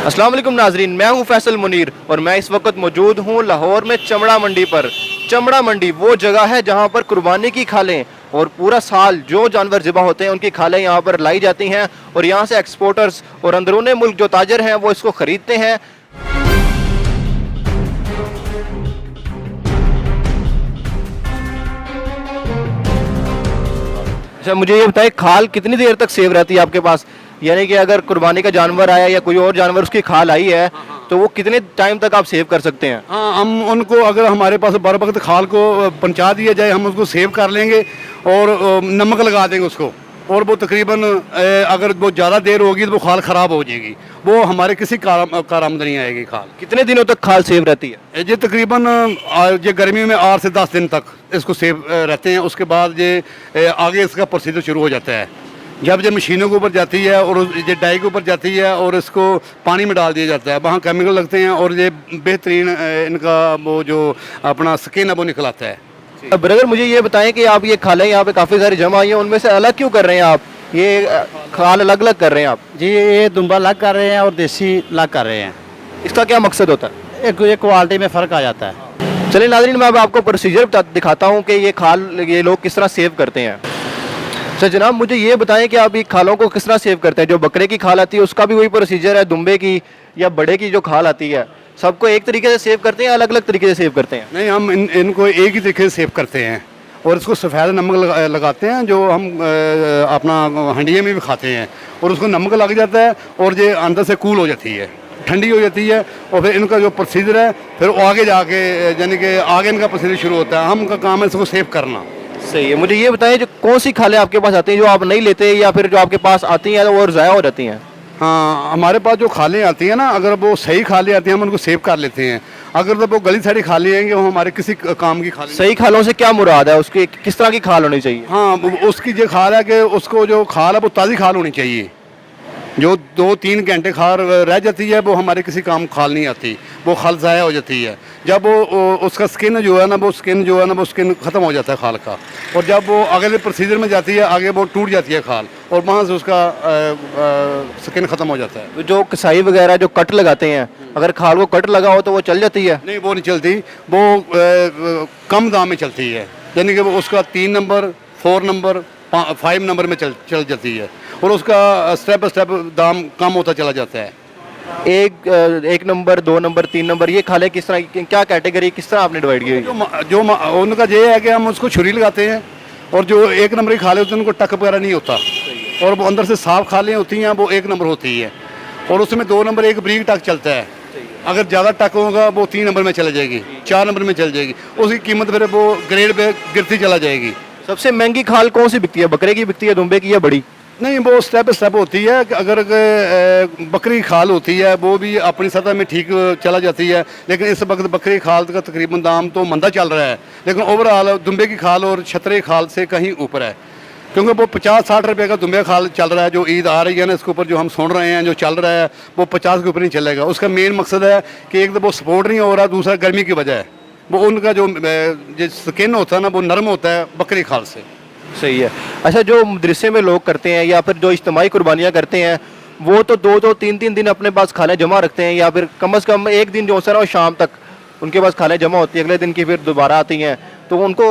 अस्सलाम वालेकुम नाजरीन, मैं हूं फैसल मुनीर और मैं इस वक्त मौजूद हूं लाहौर में चमड़ा मंडी पर। चमड़ा मंडी वो जगह है जहां पर कुर्बानी की खालें और पूरा साल जो जानवर ज़िबा होते हैं उनकी खालें यहां पर लाई जाती हैं और यहां से एक्सपोर्टर्स और अंदरूनी मुल्क जो ताजर हैं वो इसको ख़रीदते हैं। अच्छा, मुझे ये बताएं, खाल कितनी देर तक सेव रहती है आपके पास? यानी कि अगर कुर्बानी का जानवर आया या कोई और जानवर उसकी खाल आई है तो वो कितने टाइम तक आप सेव कर सकते हैं? हाँ, हम उनको अगर हमारे पास बर वक्त खाल को पहुँचा दिया जाए, हम उसको सेव कर लेंगे और नमक लगा देंगे उसको, और वो तकरीबन अगर वो ज़्यादा देर होगी तो वो खाल ख़राब हो जाएगी, वो हमारे किसी कारआमद नहीं आएगी खाल। कितने दिनों तक खाल सेव रहती है? ये तकरीबन ये गर्मी में 8 से 10 दिन तक इसको सेव रहते हैं। उसके बाद ये आगे इसका प्रोसीजर शुरू हो जाता है। जब ये मशीनों के ऊपर जाती है और ये डाई के ऊपर जाती है और इसको पानी में डाल दिया जाता है, वहाँ केमिकल लगते हैं और ये बेहतरीन इनका वो जो अपना स्किन है वो निकल आता है। ब्रदर, मुझे ये बताएं कि आप ये खालें यहाँ पे काफ़ी सारी जमा आई हैं, उनमें से अलग क्यों कर रहे हैं आप? ये खाल अलग अलग कर रहे हैं आप? जी, ये दुम्बा अलग कर रहे हैं और देसी अलग कर रहे हैं। इसका क्या मकसद होता है? एक क्वालिटी में फ़र्क आ जाता है। चलिए नाज़रीन, मैं अब आपको प्रोसीजर दिखाता हूँ कि ये खाल ये लोग किस तरह सेव करते हैं। अच्छा जनाब, मुझे ये बताएं कि आप ये खालों को किस तरह सेव करते हैं? जो बकरे की खाल आती है उसका भी वही प्रोसीजर है, दुम्बे की या बड़े की जो खाल आती है, सबको एक तरीके से सेव करते हैं, अलग अलग तरीके से सेव करते हैं? नहीं, हम इनको एक ही तरीके से सेव करते हैं और इसको सफ़ेद नमक लगाते हैं, जो हम अपना हंडिये में भी खाते हैं, और उसको नमक लग जाता है और ये अंदर से कूल हो जाती है, ठंडी हो जाती है, और फिर इनका जो प्रोसीजर है फिर आगे जाके यानी कि आगे इनका प्रोसीजर शुरू होता है। हम का काम है इसको सेव करना। सही है। मुझे ये बताएं, जो कौन सी खालें आपके पास आती हैं जो आप नहीं लेते या फिर जो आपके पास आती हैं और ज़ाया हो जाती हैं? हाँ, हमारे पास जो खालें आती हैं ना, अगर वो सही खालें आती हैं हम उनको सेव कर लेते हैं। अगर तो वो गली सारी खालें आएंगे वो हमारे किसी काम की खालें। सही खालों से क्या मुराद है? उसकी किस तरह की खाल होनी चाहिए? हाँ, उसकी जो खाल है कि उसको जो खाल है वो ताज़ी खाल होनी चाहिए। जो 2-3 घंटे खाल रह जाती है वो हमारे किसी काम खाल नहीं आती, वो खाल ज़ाया हो जाती है। जब वो उसका स्किन जो है ना वो स्किन ख़त्म हो जाता है खाल का, और जब वो अगले प्रोसीजर में जाती है आगे वो टूट जाती है खाल और वहाँ से उसका स्किन ख़त्म हो जाता है। तो जो कसाई वगैरह जो कट लगाते हैं, अगर खाल को कट लगा हो तो वो चल जाती है? नहीं, वो नहीं चलती, वो कम दाम में चलती है, यानी कि वो उसका 3 नंबर 4 नंबर 5 नंबर में चल जाती है, और उसका स्टेप बाय स्टेप दाम कम होता चला जाता है। एक नंबर 2 नंबर 3 नंबर ये खाले किस तरह की, क्या कैटेगरी किस तरह आपने डिवाइड की? जो उनका ये है कि हम उसको छुरी लगाते हैं, और जो 1 नंबर की खाले होती हैं उनको टक वगैरह नहीं होता, और वो अंदर से साफ खालें होती हैं वो 1 नंबर होती है, और उसमें 2 नंबर एक ब्रीक टक चलता है। अगर ज़्यादा टक होगा वो 3 नंबर में चला जाएगी, 4 नंबर में चल जाएगी, उसकी कीमत फिर वो ग्रेड पे गिरती चला जाएगी। सबसे महंगी खाल कौन सी बिकती है? बकरे की बिकती है, दुम्बे की या बड़ी? नहीं, वो स्टेप बाय स्टेप होती है कि अगर बकरी की खाल होती है वो भी अपनी सतह में ठीक चला जाती है, लेकिन इस वक्त बकरी की खाल का तकरीबन दाम तो मंदा चल रहा है, लेकिन ओवरऑल दुम्बे की खाल और छतरे की खाल से कहीं ऊपर है, क्योंकि वो 50-60 रुपये का दुम्बे खाल चल रहा है। जो ईद आ रही है ना, इसके ऊपर जो हम सुन रहे हैं जो चल रहा है वो 50 के ऊपर नहीं चलेगा। उसका मेन मकसद है कि एक तो वो सपोर्ट नहीं हो रहा, दूसरा गर्मी की वजह है, वो उनका जो स्किन होता है ना वो नरम होता है बकरी खाल से। सही है। अच्छा, जो मदरसे में लोग करते हैं या फिर जो इज्तिमाई कुर्बानियाँ करते हैं वो तो 2-2 3-3 दिन अपने पास खालें जमा रखते हैं, या फिर कम से कम एक दिन जो होता है ना शाम तक उनके पास खालें जमा होती है, अगले दिन की फिर दोबारा आती हैं, तो उनको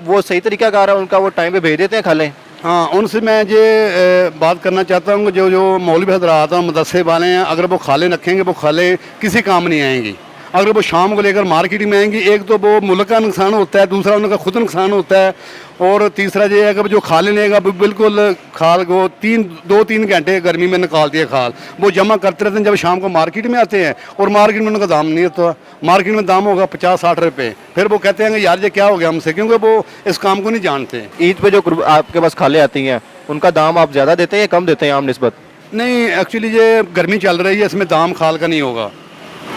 वो सही तरीका कार है उनका, वो टाइम पे भेज देते हैं खालें? हाँ, उनसे मैं ये बात करना चाहता हूँ कि जो मौलवी हज़रात हैं मदरसे वाले हैं, अगर वो खालें रखेंगे वो खालें किसी काम नहीं आएंगी। अगर वो शाम को लेकर मार्केट में आएंगी, एक तो वो मुल्क का नुकसान होता है, दूसरा उनका खुद नुकसान होता है, और तीसरा ये है कि जो खालें लेगा बिल्कुल खाल को 2-3 घंटे गर्मी में निकालती है खाल, वो जमा करते रहते हैं। जब शाम को मार्केट में आते हैं और मार्केट में उनका दाम नहीं होता, मार्केट में दाम होगा 50-60 रुपये, फिर वो कहते हैं कि यार ये क्या हो गया हमसे, क्योंकि वो इस काम को नहीं जानते। ईद पे जो आपके पास खालें आती हैं उनका दाम आप ज़्यादा देते हैं या कम देते हैं आम निस्बत? नहीं, एक्चुअली ये गर्मी चल रही है, इसमें दाम खाल का नहीं होगा।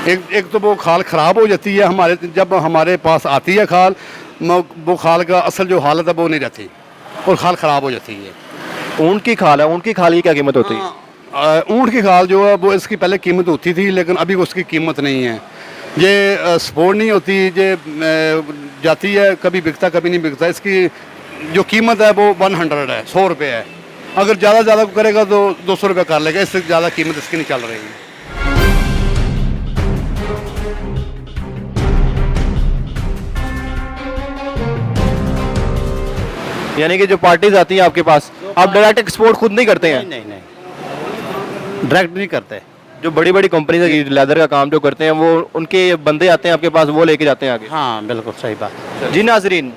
एक तो वो खाल ख़राब हो जाती है हमारे, जब हमारे पास आती है खाल वो खाल का असल जो हालत है वो नहीं रहती और खाल ख़राब हो जाती है। ऊँट की खाल है, ऊँट की खाल की क्या कीमत होती है? ऊँट की खाल जो है वो इसकी पहले कीमत होती थी, लेकिन अभी उसकी कीमत नहीं है। ये सपोर्ट नहीं होती, ये जाती है, कभी बिकता कभी नहीं बिकता। इसकी जो कीमत है वो 100 है, 100 रुपये है। अगर ज़्यादा करेगा तो 200 रुपये कर लेगा, इससे ज़्यादा कीमत इसकी नहीं चल रही है। यानी कि जो पार्टीज आती हैं आपके पास, आप डायरेक्ट एक्सपोर्ट खुद नहीं करते हैं? नहीं नहीं नहीं, डायरेक्ट नहीं करते। जो बड़ी बड़ी कंपनीज है लेदर का काम जो करते हैं, वो उनके बंदे आते हैं आपके पास, वो लेके जाते हैं आगे? हाँ बिल्कुल सही बात। जी नाजरीन,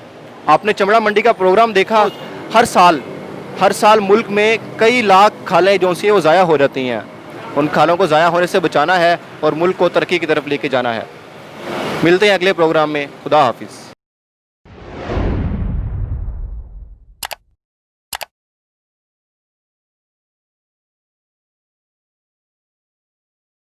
आपने चमड़ा मंडी का प्रोग्राम देखा। हर साल मुल्क में कई लाख खालें जो सी वो ज़ाया हो जाती हैं। उन खालों को ज़ाया होने से बचाना है और मुल्क को तरक्की की तरफ लेके जाना है। मिलते हैं अगले प्रोग्राम में। खुदा हाफिज़।